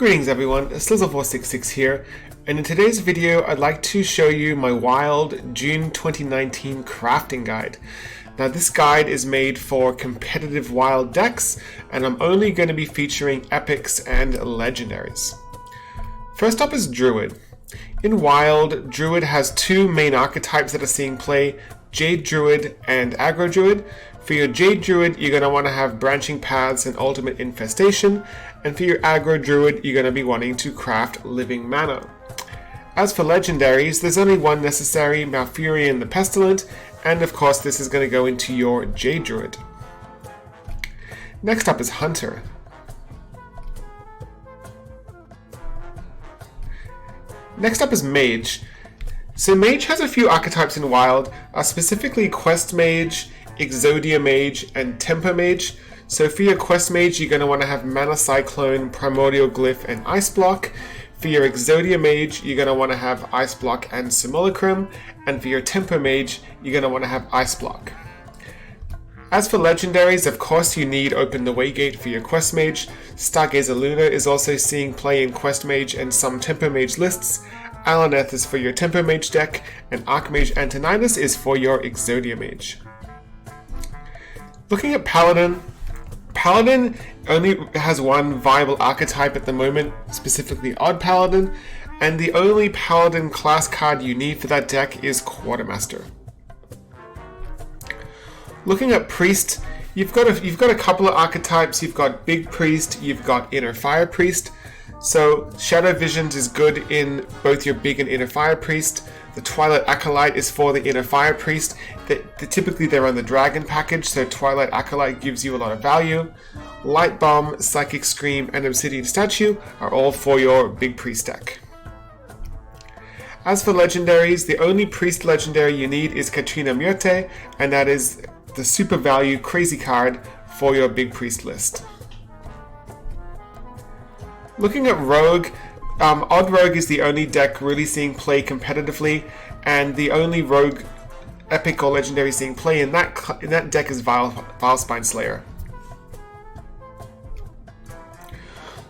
Greetings everyone, slizzle466 here, and in today's video I'd like to show you my Wild June 2019 crafting guide. Now this guide is made for competitive Wild decks, and I'm only going to be featuring epics and legendaries. First up is Druid. In Wild, Druid has two main archetypes that are seeing play, Jade Druid and Aggro Druid. For your Jade Druid, you're going to want to have Branching Paths and Ultimate Infestation, and for your Aggro Druid, you're going to be wanting to craft Living Mana. As for legendaries, there's only one necessary, Malfurion the Pestilent, and of course this is going to go into your Jade Druid. Next up is Hunter. Next up is Mage. So Mage has a few archetypes in Wild, specifically Quest Mage, Exodia Mage, and Tempo Mage. So for your Quest Mage, you're going to want to have Mana Cyclone, Primordial Glyph, and Ice Block. For your Exodia Mage, you're going to want to have Ice Block and Simulacrum. And for your Tempo Mage, you're going to want to have Ice Block. As for legendaries, of course you need Open the Waygate for your Quest Mage. Stargazer Luna is also seeing play in Quest Mage and some Tempo Mage lists. Aluneth is for your Tempo Mage deck, and Archmage Antonidas is for your Exodia Mage. Looking at Paladin, Paladin only has one viable archetype at the moment, specifically Odd Paladin, and the only Paladin class card you need for that deck is Quartermaster. Looking at Priest, you've got a couple of archetypes. You've got Big Priest, you've got Inner Fire Priest. So Shadow Visions is good in both your Big and Inner Fire Priest. The Twilight Acolyte is for the Inner Fire Priest. Typically they're on the Dragon package, so Twilight Acolyte gives you a lot of value. Lightbomb, Psychic Scream, and Obsidian Statue are all for your Big Priest deck. As for legendaries, the only Priest legendary you need is Catrina Muerte, and that is the super value crazy card for your Big Priest list. Looking at Rogue, Odd Rogue is the only deck really seeing play competitively, and the only Rogue epic or legendary seeing play in that deck is Vilespine Slayer.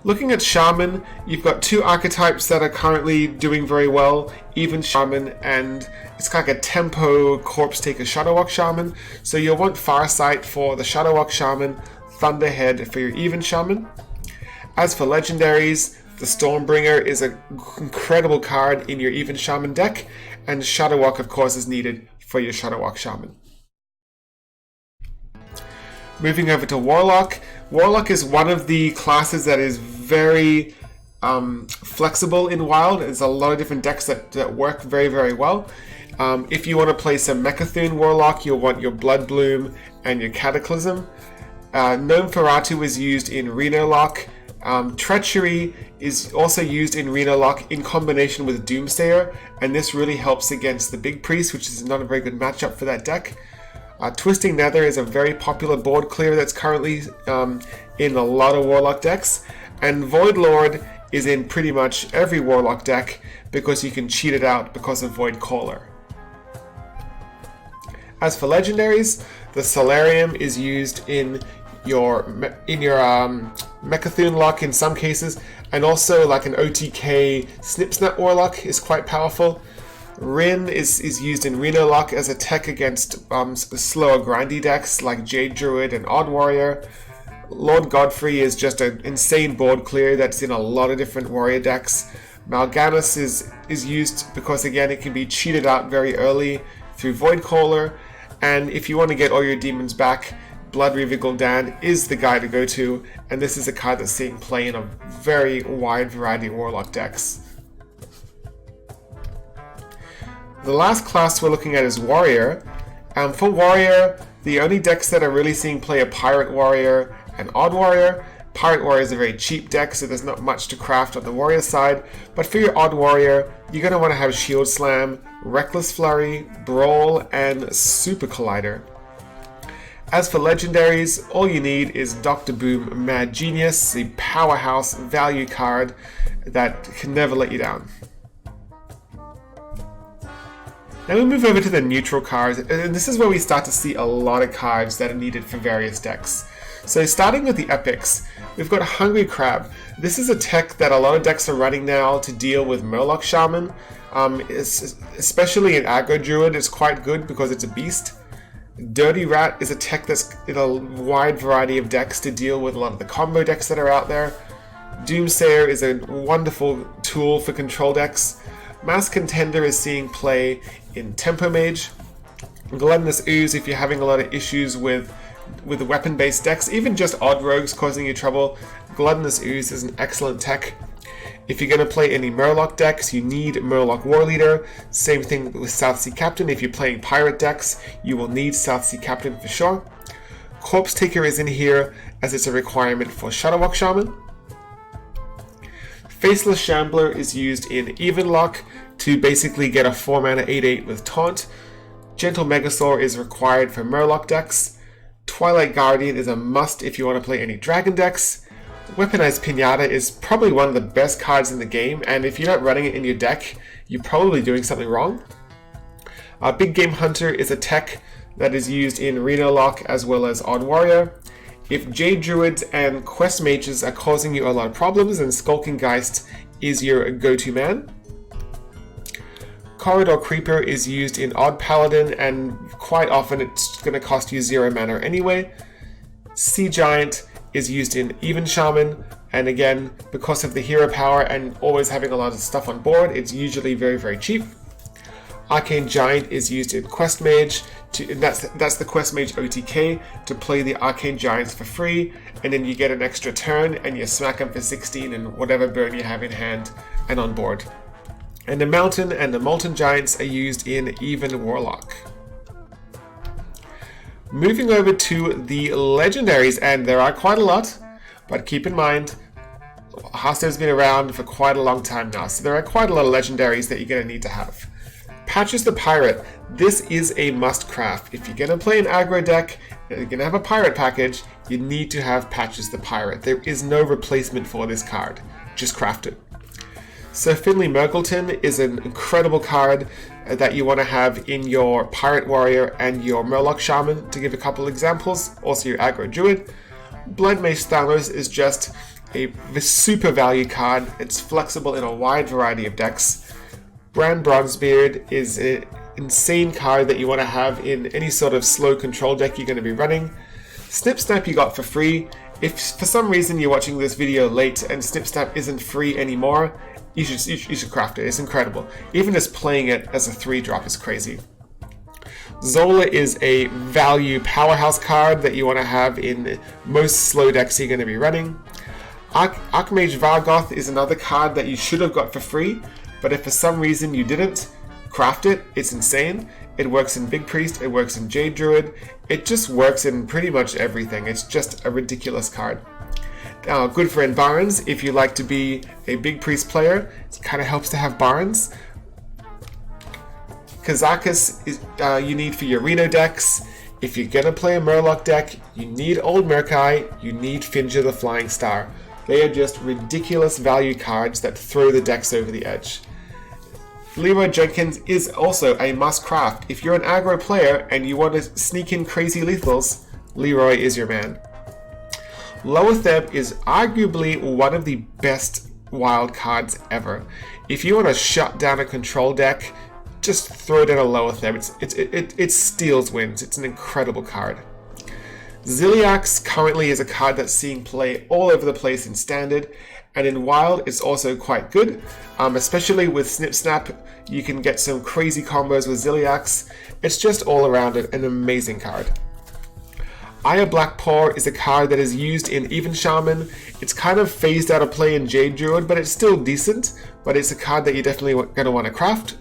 Looking at Shaman, you've got two archetypes that are currently doing very well, Even Shaman, and it's like a tempo Corpse Taker Shudderwock Shaman. So you'll want Farsight for the Shudderwock Shaman, Thunderhead for your Even Shaman. As for legendaries, the Stormbringer is an incredible card in your Even Shaman deck, and Shudderwock of course is needed for your Shudderwock Shaman. Moving over to Warlock. Warlock is one of the classes that is very flexible in Wild. There's a lot of different decks that work very, very well. If you want to play some Mechathune Warlock, you'll want your Bloodbloom and your Cataclysm. Gnomeferatu is used in Reno Lock. Treachery is also used in Reno Lock in combination with Doomsayer, and this really helps against the Big Priest, which is not a very good matchup for that deck. Twisting Nether is a very popular board clear that's currently in a lot of Warlock decks, and Void Lord is in pretty much every Warlock deck because you can cheat it out because of Void Caller. As for legendaries, the Solarium is used in your Mechathune Lock in some cases, and also like an OTK Snipsnap Warlock is quite powerful. Rin is used in Reno Lock as a tech against slower grindy decks like Jade Druid and Odd Warrior. Lord Godfrey is just an insane board clear that's in a lot of different warrior decks. Mal'Ganis is used because again it can be cheated out very early through Void Caller, and if you want to get all your demons back, Bloodreaver Gul'dan is the guy to go to, and this is a card that's seeing play in a very wide variety of Warlock decks. The last class we're looking at is Warrior. For Warrior, the only decks that are really seeing play are Pirate Warrior and Odd Warrior. Pirate Warrior is a very cheap deck, so there's not much to craft on the Warrior side, but for your Odd Warrior, you're going to want to have Shield Slam, Reckless Flurry, Brawl, and Super Collider. As for legendaries, all you need is Dr. Boom Mad Genius, the powerhouse value card that can never let you down. Now we move over to the neutral cards, and this is where we start to see a lot of cards that are needed for various decks. So starting with the epics, we've got Hungry Crab. This is a tech that a lot of decks are running now to deal with Murloc Shaman. Especially in aggro Druid, it's quite good because it's a beast. Dirty Rat is a tech that's in a wide variety of decks to deal with a lot of the combo decks that are out there. Doomsayer is a wonderful tool for control decks. Mass Contender is seeing play in Tempo Mage. Gluttonous Ooze if you're having a lot of issues with weapon-based decks, even just odd rogues causing you trouble. Gluttonous Ooze is an excellent tech. If you're going to play any Murloc decks, you need Murloc War Leader. Same thing with South Sea Captain. If you're playing pirate decks, you will need South Sea Captain for sure. Corpse Taker is in here as it's a requirement for Shudderwock Shaman. Faceless Shambler is used in Evenlock to basically get a 4-mana 8/8 with Taunt. Gentle Megasaur is required for Murloc decks. Twilight Guardian is a must if you want to play any dragon decks. Weaponized Pinata is probably one of the best cards in the game, and if you're not running it in your deck, you're probably doing something wrong. Big Game Hunter is a tech that is used in Reno Lock as well as Odd Warrior. If Jade Druids and Quest Mages are causing you a lot of problems, then Skulking Geist is your go-to man. Corridor Creeper is used in Odd Paladin, and quite often it's going to cost you 0 mana anyway. Sea Giant is used in Even Shaman, and again, because of the hero power and always having a lot of stuff on board, it's usually very, very cheap. Arcane Giant is used in Quest Mage, and that's the Quest Mage OTK, to play the Arcane Giants for free, and then you get an extra turn, and you smack them for 16 and whatever burn you have in hand and on board. And the Mountain and the Molten Giants are used in Even Warlock. Moving over to the Legendaries, and there are quite a lot, but keep in mind, Hearthstone's been around for quite a long time now, so there are quite a lot of Legendaries that you're going to need to have. Patches the Pirate. This is a must craft. If you're going to play an aggro deck and you're going to have a pirate package, you need to have Patches the Pirate. There is no replacement for this card. Just craft it. Sir Finley Merkleton is an incredible card that you want to have in your Pirate Warrior and your Murloc Shaman, to give a couple examples. Also your aggro Druid. Blind Mage Thanos is just a super value card. It's flexible in a wide variety of decks. Bran Bronzebeard is an insane card that you want to have in any sort of slow control deck you're going to be running. Snip Snap you got for free. If for some reason you're watching this video late and Snip Snap isn't free anymore, you should craft it. It's incredible. Even just playing it as a 3-drop is crazy. Zola is a value powerhouse card that you want to have in most slow decks you're going to be running. Archmage Vargoth is another card that you should have got for free, but if for some reason you didn't, craft it. It's insane. It works in Big Priest, it works in Jade Druid, it just works in pretty much everything. It's just a ridiculous card. Good friend Barnes, if you like to be a Big Priest player, it kind of helps to have Barnes. Kazakus is you need for your Reno decks. If you're going to play a Murloc deck, you need Old Murkai, you need Finja the Flying Star. They are just ridiculous value cards that throw the decks over the edge. Leroy Jenkins is also a must craft. If you're an aggro player and you want to sneak in crazy lethals, Leroy is your man. Loatheb is arguably one of the best wild cards ever. If you want to shut down a control deck, just throw down a Loatheb. It steals wins. It's an incredible card. Ziliax currently is a card that's seeing play all over the place in Standard, and in Wild it's also quite good, especially with Snip Snap. You can get some crazy combos with Ziliax. It's just all around an amazing card. Aya Blackpaw is a card that is used in Even Shaman. It's kind of phased out of play in Jade Druid, but it's still decent, but it's a card that you're definitely going to want to craft.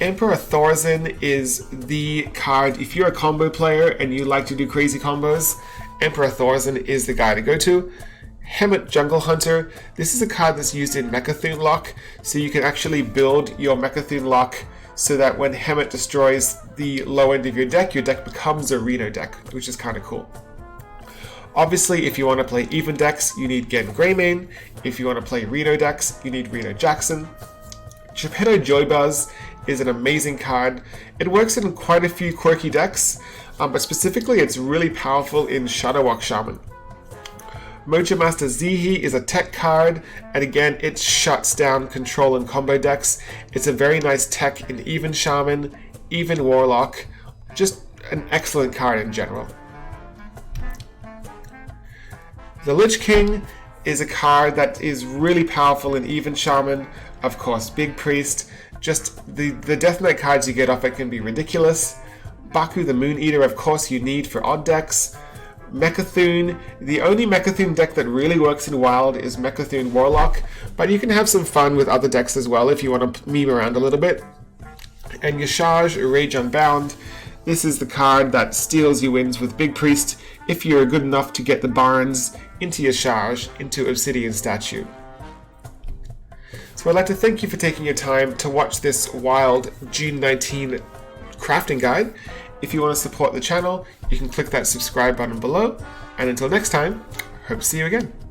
Emperor Thorazin is the card. If you're a combo player and you like to do crazy combos, Emperor Thorazin is the guy to go to. Hemet Jungle Hunter. This is a card that's used in Mechathune Lock, so you can actually build your Mechathune Lock so that when Hemet destroys the low end of your deck becomes a Reno deck, which is kind of cool. Obviously, if you want to play even decks, you need Gen Greymane. If you want to play Reno decks, you need Reno Jackson. Geppetto Joybuzz is an amazing card. It works in quite a few quirky decks, but specifically it's really powerful in Shudderwock Shaman. Quartermaster Zihi is a tech card, and again it shuts down control and combo decks. It's a very nice tech in even Shaman, even Warlock, just an excellent card in general. The Lich King is a card that is really powerful in even Shaman, of course Big Priest, just the Death Knight cards you get off it can be ridiculous. Baku the Moon Eater, of course, you need for odd decks. Mecha'thun, the only Mecha'thun deck that really works in Wild is Mecha'thun Warlock, but you can have some fun with other decks as well if you want to meme around a little bit. And Yashaj, Rage Unbound, this is the card that steals you wins with Big Priest if you're good enough to get the Barns into Yashaj, into Obsidian Statue. So I'd like to thank you for taking your time to watch this Wild June 19 crafting guide. If you want to support the channel, you can click that subscribe button below. And until next time, hope to see you again.